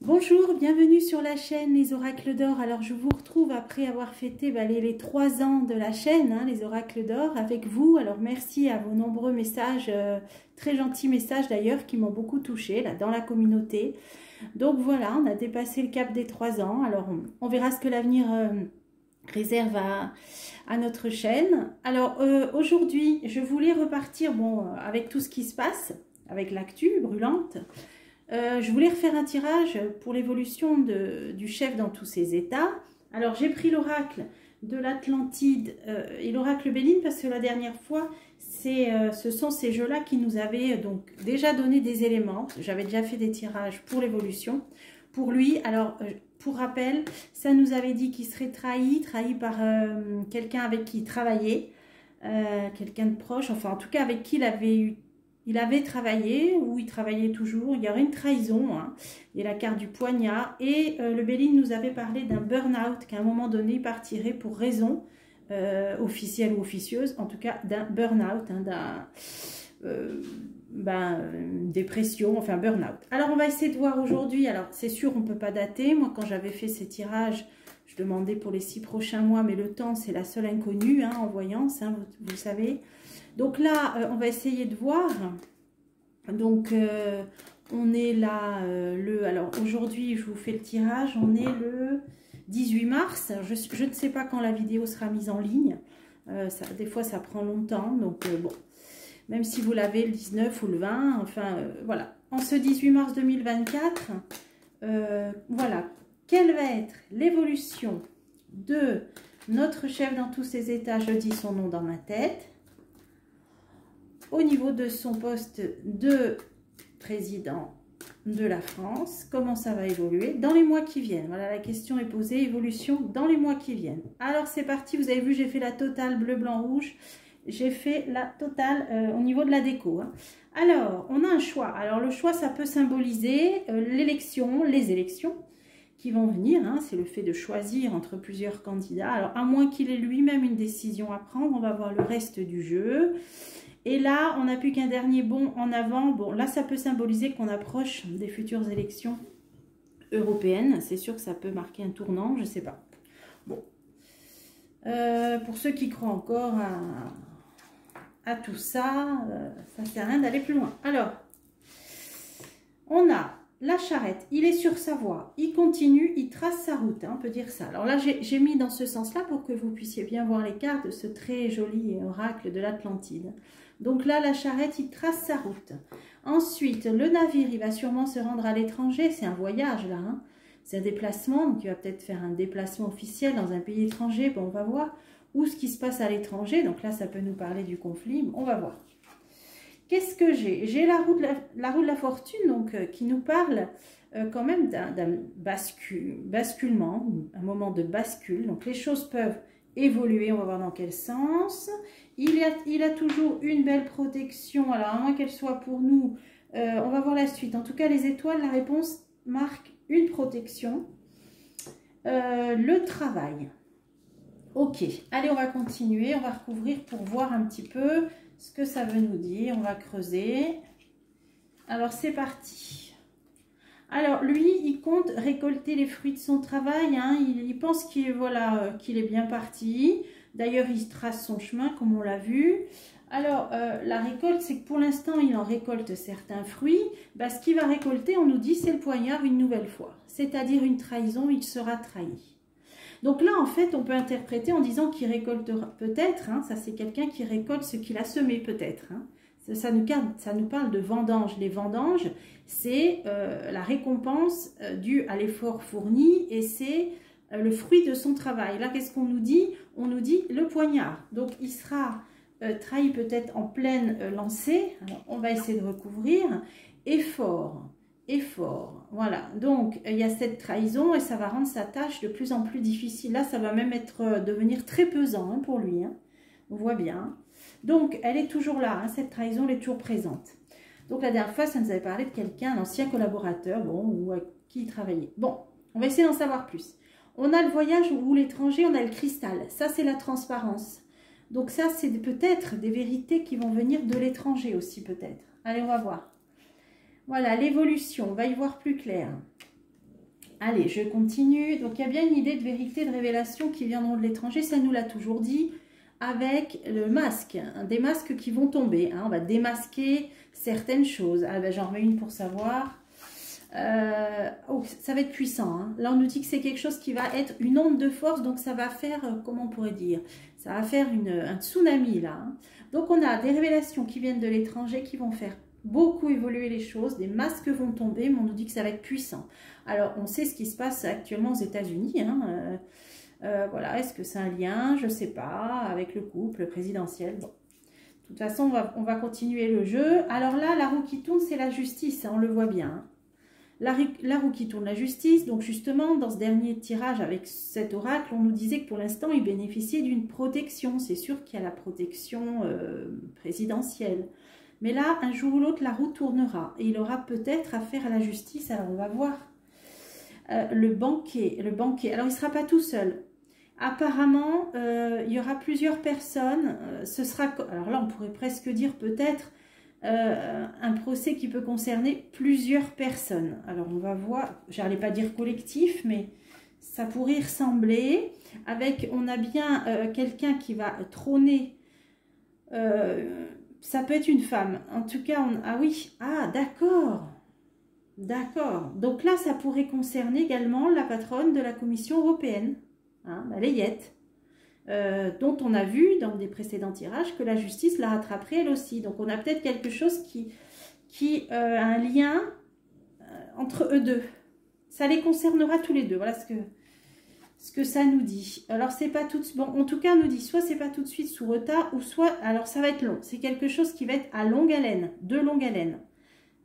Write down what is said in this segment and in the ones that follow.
Bonjour, bienvenue sur la chaîne Les Oracles d'Or. Alors je vous retrouve après avoir fêté les 3 ans de la chaîne, Les Oracles d'Or, avec vous. Alors merci à vos nombreux messages, très gentils messages d'ailleurs, qui m'ont beaucoup touché là dans la communauté. Donc voilà, on a dépassé le cap des 3 ans. Alors on verra ce que l'avenir réserve à notre chaîne. Alors aujourd'hui, je voulais repartir avec tout ce qui se passe, avec l'actu brûlante. Je voulais refaire un tirage pour l'évolution du chef dans tous ses états. Alors j'ai pris l'oracle de l'Atlantide et l'oracle Béline parce que la dernière fois, ce sont ces jeux-là qui nous avaient donc déjà donné des éléments. J'avais déjà fait des tirages pour l'évolution. Pour lui, alors pour rappel, ça nous avait dit qu'il serait trahi par quelqu'un avec qui il travaillait, quelqu'un de proche, enfin en tout cas avec qui il avait travaillé, ou il travaillait toujours. Il y aurait une trahison, et la carte du poignard. Et le Béline nous avait parlé d'un burn-out, qu'à un moment donné, il partirait pour raison officielle ou officieuse, en tout cas d'un burn-out, dépression, enfin burn-out. Alors on va essayer de voir aujourd'hui. Alors c'est sûr, on ne peut pas dater. Moi, quand j'avais fait ces tirages, je demandais pour les 6 prochains mois, mais le temps, c'est la seule inconnue en voyance, vous le savez. Donc là, on va essayer de voir. Donc, on est là, alors aujourd'hui, je vous fais le tirage, on est le 18 mars. Je ne sais pas quand la vidéo sera mise en ligne. Des fois, ça prend longtemps. Donc, bon, même si vous l'avez le 19 ou le 20, enfin, voilà. En ce 18 mars 2024, voilà. Quelle va être l'évolution de notre chef dans tous ses états? Je dis son nom dans ma tête. Au niveau de son poste de président de la France, comment ça va évoluer dans les mois qui viennent? Voilà, la question est posée, évolution dans les mois qui viennent. Alors c'est parti, vous avez vu, j'ai fait la totale bleu, blanc, rouge. J'ai fait la totale au niveau de la déco. Alors, on a un choix. Alors le choix, ça peut symboliser l'élection, les élections qui vont venir. C'est le fait de choisir entre plusieurs candidats. Alors à moins qu'il ait lui-même une décision à prendre, on va voir le reste du jeu. Et là, on n'a plus qu'un dernier bond en avant. Bon, là, ça peut symboliser qu'on approche des futures élections européennes. C'est sûr que ça peut marquer un tournant, je ne sais pas. Bon. Pour ceux qui croient encore à tout ça, ça ne sert à rien d'aller plus loin. Alors, on a la charrette. Il est sur sa voie. Il continue, il trace sa route. On peut dire ça. Alors là, j'ai mis dans ce sens-là pour que vous puissiez bien voir les cartes de ce très joli oracle de l'Atlantide. Donc là, la charrette, il trace sa route. Ensuite, le navire, il va sûrement se rendre à l'étranger. C'est un voyage, là. C'est un déplacement. Donc, il va peut-être faire un déplacement officiel dans un pays étranger. Bon, on va voir où ce qui se passe à l'étranger. Donc là, ça peut nous parler du conflit. On va voir. Qu'est-ce que j'ai? J'ai la roue de la fortune, donc qui nous parle quand même d'un basculement, un moment de bascule. Donc, les choses peuvent évoluer. On va voir dans quel sens. Il a toujours une belle protection. Alors, à moins qu'elle soit pour nous, on va voir la suite. En tout cas, les étoiles, la réponse marque une protection. Le travail. Ok. Allez, on va continuer. On va recouvrir pour voir un petit peu ce que ça veut nous dire. On va creuser. Alors, c'est parti. Alors, lui, il compte récolter les fruits de son travail. Il pense qu'il est bien parti. D'ailleurs, il trace son chemin, comme on l'a vu. Alors, la récolte, c'est que pour l'instant, il en récolte certains fruits. Ce qu'il va récolter, on nous dit, c'est le poignard une nouvelle fois. C'est-à-dire une trahison, il sera trahi. Donc là, en fait, on peut interpréter en disant qu'il récolte peut-être, ça c'est quelqu'un qui récolte ce qu'il a semé peut-être. Ça nous parle de vendange. Les vendanges, c'est la récompense due à l'effort fourni et c'est le fruit de son travail. Là, qu'est-ce qu'on nous dit? On nous dit le poignard. Donc, il sera trahi peut-être en pleine lancée. Alors, on va essayer de recouvrir. Effort. Voilà. Donc, il y a cette trahison et ça va rendre sa tâche de plus en plus difficile. Là, ça va même devenir très pesant pour lui. On voit bien. Donc, elle est toujours là. Cette trahison, elle est toujours présente. Donc, la dernière fois, ça nous avait parlé de quelqu'un, un ancien collaborateur, ou à qui il travaillait. Bon, on va essayer d'en savoir plus. On a le voyage ou l'étranger, on a le cristal. Ça, c'est la transparence. Donc ça, c'est peut-être des vérités qui vont venir de l'étranger aussi, peut-être. Allez, on va voir. Voilà, l'évolution, on va y voir plus clair. Allez, je continue. Donc, il y a bien une idée de vérité, de révélation qui viendront de l'étranger. Ça nous l'a toujours dit avec le masque. Hein, des masques qui vont tomber. Hein, on va démasquer certaines choses. Ah, ben, j'en remets une pour savoir. Oh, ça va être puissant. Hein. Là, on nous dit que c'est quelque chose qui va être une onde de force. Donc, ça va faire, comment on pourrait dire? Ça va faire un tsunami, là. Hein. Donc, on a des révélations qui viennent de l'étranger qui vont faire beaucoup évoluer les choses. Des masques vont tomber, mais on nous dit que ça va être puissant. Alors, on sait ce qui se passe actuellement aux États-Unis. Hein. Voilà, est-ce que c'est un lien? Je ne sais pas, avec le couple présidentiel. Bon. De toute façon, on va continuer le jeu. Alors là, la roue qui tourne, c'est la justice, hein, on le voit bien. Hein. La roue qui tourne, la justice. Donc justement, dans ce dernier tirage avec cet oracle, on nous disait que pour l'instant, il bénéficiait d'une protection. C'est sûr qu'il y a la protection présidentielle. Mais là, un jour ou l'autre, la roue tournera. Et il aura peut-être affaire à la justice. Alors, on va voir. Le banquier. Alors, il ne sera pas tout seul. Apparemment, il y aura plusieurs personnes. Alors là, on pourrait presque dire peut-être un procès qui peut concerner plusieurs personnes. Alors, on va voir. J'allais pas dire collectif, mais ça pourrait y ressembler. On a bien quelqu'un qui va trôner. Ça peut être une femme. En tout cas, ah oui. Ah, d'accord. D'accord. Donc là, ça pourrait concerner également la patronne de la Commission européenne, hein, la Layette, dont on a vu dans des précédents tirages que la justice la rattraperait elle aussi. Donc on a peut-être quelque chose qui a un lien entre eux deux. Ça les concernera tous les deux. Voilà ce que ça nous dit. Alors c'est pas tout de suite. Bon, en tout cas, on nous dit soit c'est pas tout de suite sous retard, ou soit alors ça va être long. C'est quelque chose qui va être à longue haleine, de longue haleine.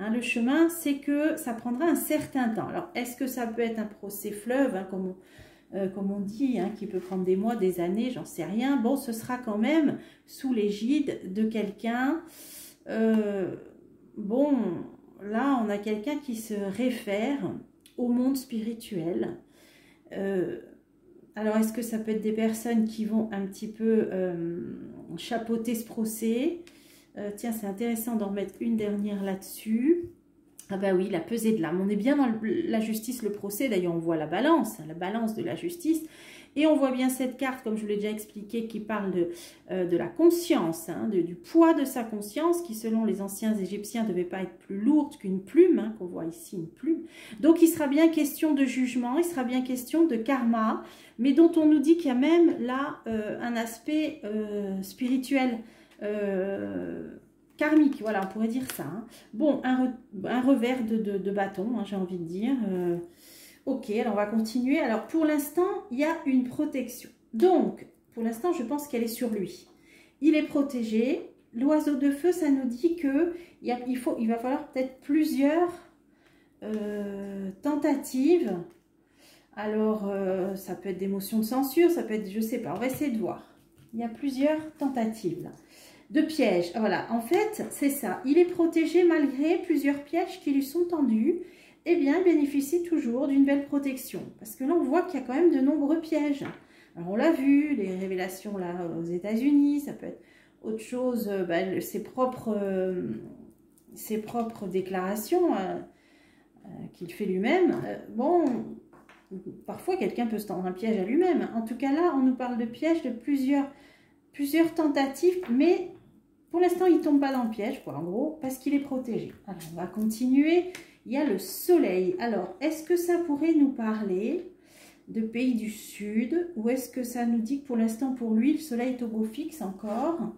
Hein, le chemin, c'est que ça prendra un certain temps. Alors, est-ce que ça peut être un procès fleuve, hein, comme on dit, hein, qui peut prendre des mois, des années, j'en sais rien. Bon, ce sera quand même sous l'égide de quelqu'un. Bon, là, on a quelqu'un qui se réfère au monde spirituel. Alors, est-ce que ça peut être des personnes qui vont un petit peu chapeauter ce procès? Tiens, c'est intéressant d'en remettre une dernière là-dessus. Ah bah oui, la pesée de l'âme. On est bien dans la justice, le procès. D'ailleurs, on voit la balance de la justice. Et on voit bien cette carte, comme je vous l'ai déjà expliqué, qui parle de la conscience, hein, du poids de sa conscience, qui selon les anciens Égyptiens ne devait pas être plus lourde qu'une plume, hein, qu'on voit ici une plume. Donc il sera bien question de jugement, il sera bien question de karma, mais dont on nous dit qu'il y a même là un aspect spirituel, karmique, voilà, on pourrait dire ça. Hein. Bon, un revers de bâton, hein, j'ai envie de dire. Ok, alors on va continuer. Alors pour l'instant, il y a une protection. Donc, pour l'instant, je pense qu'elle est sur lui. Il est protégé. L'oiseau de feu, ça nous dit que il va falloir peut-être plusieurs tentatives. Alors, ça peut être des motions de censure, ça peut être, je sais pas, on va essayer de voir. Il y a plusieurs tentatives là. De pièges. Voilà, en fait, c'est ça. Il est protégé malgré plusieurs pièges qui lui sont tendus. Eh bien, il bénéficie toujours d'une belle protection. Parce que là, on voit qu'il y a quand même de nombreux pièges. Alors, on l'a vu, les révélations là aux États-Unis, ça peut être autre chose, ses propres déclarations qu'il fait lui-même. Bon, parfois, quelqu'un peut se tendre un piège à lui-même. En tout cas, là, on nous parle de pièges de plusieurs tentatives, mais pour l'instant, il ne tombe pas dans le piège, quoi, en gros, parce qu'il est protégé. Alors, on va continuer. Il y a le soleil. Alors, est-ce que ça pourrait nous parler de pays du sud, ou est-ce que ça nous dit que pour l'instant, pour lui, le soleil est au beau fixe encore,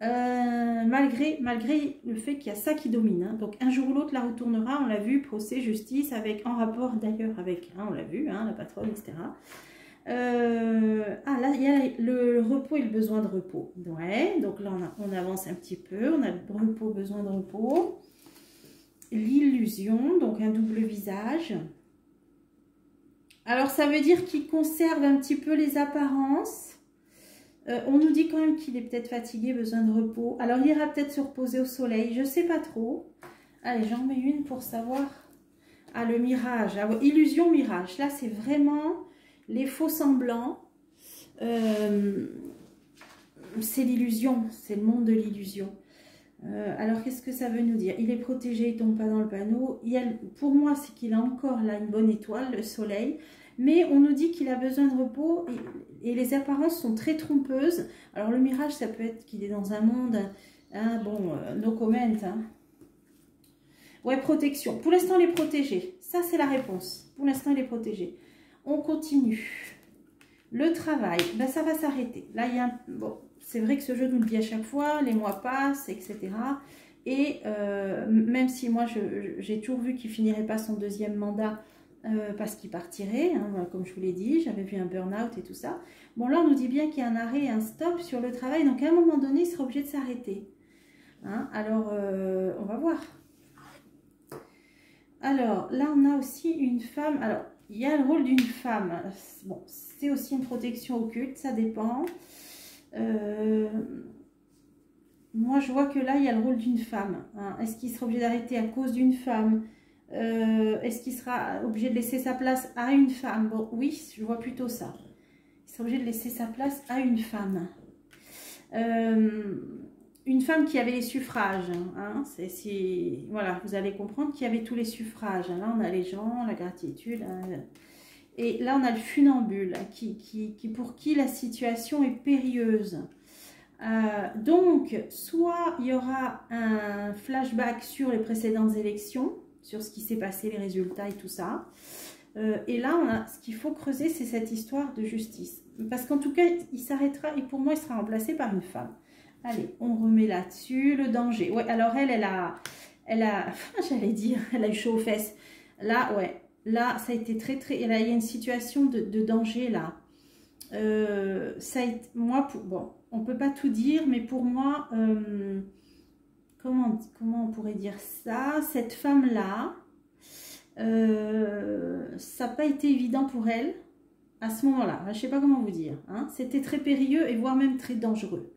malgré le fait qu'il y a ça qui domine. Hein. Donc, un jour ou l'autre, la retournera, on l'a vu, procès, justice, en rapport d'ailleurs avec, hein, on l'a vu, hein, la patronne, etc. Là, il y a le repos et le besoin de repos. Ouais, donc là, on avance un petit peu. On a le repos, besoin de repos. L'illusion, donc un double visage. Alors, ça veut dire qu'il conserve un petit peu les apparences. On nous dit quand même qu'il est peut-être fatigué, besoin de repos. Alors, il ira peut-être se reposer au soleil. Je ne sais pas trop. Allez, j'en mets une pour savoir. Ah, le mirage. Ah, illusion, mirage. Là, c'est vraiment... les faux semblants, c'est l'illusion, c'est le monde de l'illusion. Alors, qu'est-ce que ça veut nous dire? Il est protégé, il ne tombe pas dans le panneau. Pour moi, c'est qu'il a encore là une bonne étoile, le soleil. Mais on nous dit qu'il a besoin de repos et les apparences sont très trompeuses. Alors, le mirage, ça peut être qu'il est dans un monde... Hein, bon, no comment. Hein. Ouais, protection. Pour l'instant, il est protégé. Ça, c'est la réponse. Pour l'instant, il est protégé. On continue. Le travail, ben, ça va s'arrêter. Là, il y a un... Bon, c'est vrai que ce jeu nous le dit à chaque fois. Les mois passent, etc. Et même si moi, j'ai toujours vu qu'il finirait pas son deuxième mandat parce qu'il partirait, hein, comme je vous l'ai dit. J'avais vu un burn-out et tout ça. Bon, là, on nous dit bien qu'il y a un arrêt, un stop sur le travail. Donc, à un moment donné, il sera obligé de s'arrêter. Hein, alors, on va voir. Alors, là, on a aussi une femme. Alors, il y a le rôle d'une femme. Bon, c'est aussi une protection occulte, ça dépend. Moi, je vois que là, il y a le rôle d'une femme. Hein. Est-ce qu'il sera obligé d'arrêter à cause d'une femme? Est-ce qu'il sera obligé de laisser sa place à une femme? Bon, oui, je vois plutôt ça. Il sera obligé de laisser sa place à une femme. Une femme qui avait les suffrages, hein, voilà, vous allez comprendre qu'il y avait tous les suffrages. Hein. Là, on a les gens, la gratitude, hein, et là, on a le funambule, pour qui la situation est périlleuse. Donc, soit il y aura un flashback sur les précédentes élections, sur ce qui s'est passé, les résultats et tout ça. Et là, ce qu'il faut creuser, c'est cette histoire de justice. Parce qu'en tout cas, il s'arrêtera, et pour moi, il sera remplacé par une femme. Allez, on remet là-dessus, le danger. Ouais, alors elle a j'allais dire, elle a eu chaud aux fesses. Là, ouais, là, ça a été très, il y a une situation de danger, là. Ça a été, moi, bon, on peut pas tout dire, mais pour moi, comment on pourrait dire ça? Cette femme-là, ça n'a pas été évident pour elle à ce moment-là. Je ne sais pas comment vous dire. Hein. C'était très périlleux et voire même très dangereux.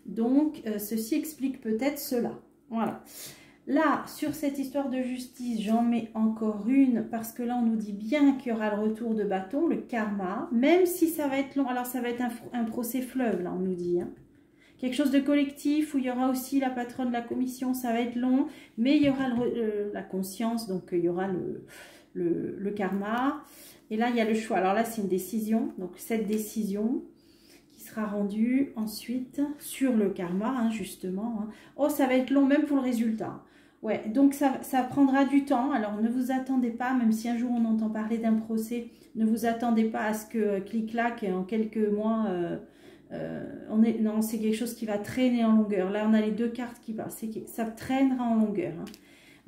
Donc, ceci explique peut-être cela. Voilà. Là, sur cette histoire de justice, j'en mets encore une parce que là, on nous dit bien qu'il y aura le retour de bâton, le karma, même si ça va être long. Alors, ça va être un procès fleuve, là, on nous dit. Hein. Quelque chose de collectif où il y aura aussi la patronne de la commission, ça va être long, mais il y aura la conscience, donc il y aura le karma. Et là, il y a le choix. Alors là, c'est une décision, donc cette décision sera rendue ensuite sur le karma, hein, justement. Hein. Oh, ça va être long même pour le résultat. Ouais, donc ça prendra du temps. Alors, ne vous attendez pas, même si un jour on entend parler d'un procès, ne vous attendez pas à ce que clic-clac, en quelques mois, non, c'est quelque chose qui va traîner en longueur. Là, on a les deux cartes qui parlent. Ça traînera en longueur. Hein.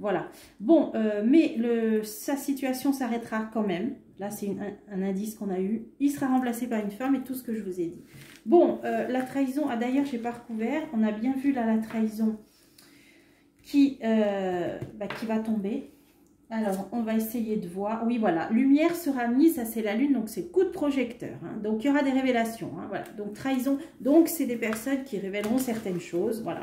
Voilà. Bon, mais sa situation s'arrêtera quand même. Là, c'est un indice qu'on a eu. Il sera remplacé par une femme et tout ce que je vous ai dit. Bon, la trahison, d'ailleurs, j'ai pas recouvert. On a bien vu là la trahison qui va tomber. Alors, on va essayer de voir. Oui, voilà. Lumière sera mise, ça c'est la lune, donc c'est coup de projecteur. Hein. Donc, il y aura des révélations. Hein, voilà. Donc, trahison. Donc, c'est des personnes qui révéleront certaines choses. Voilà.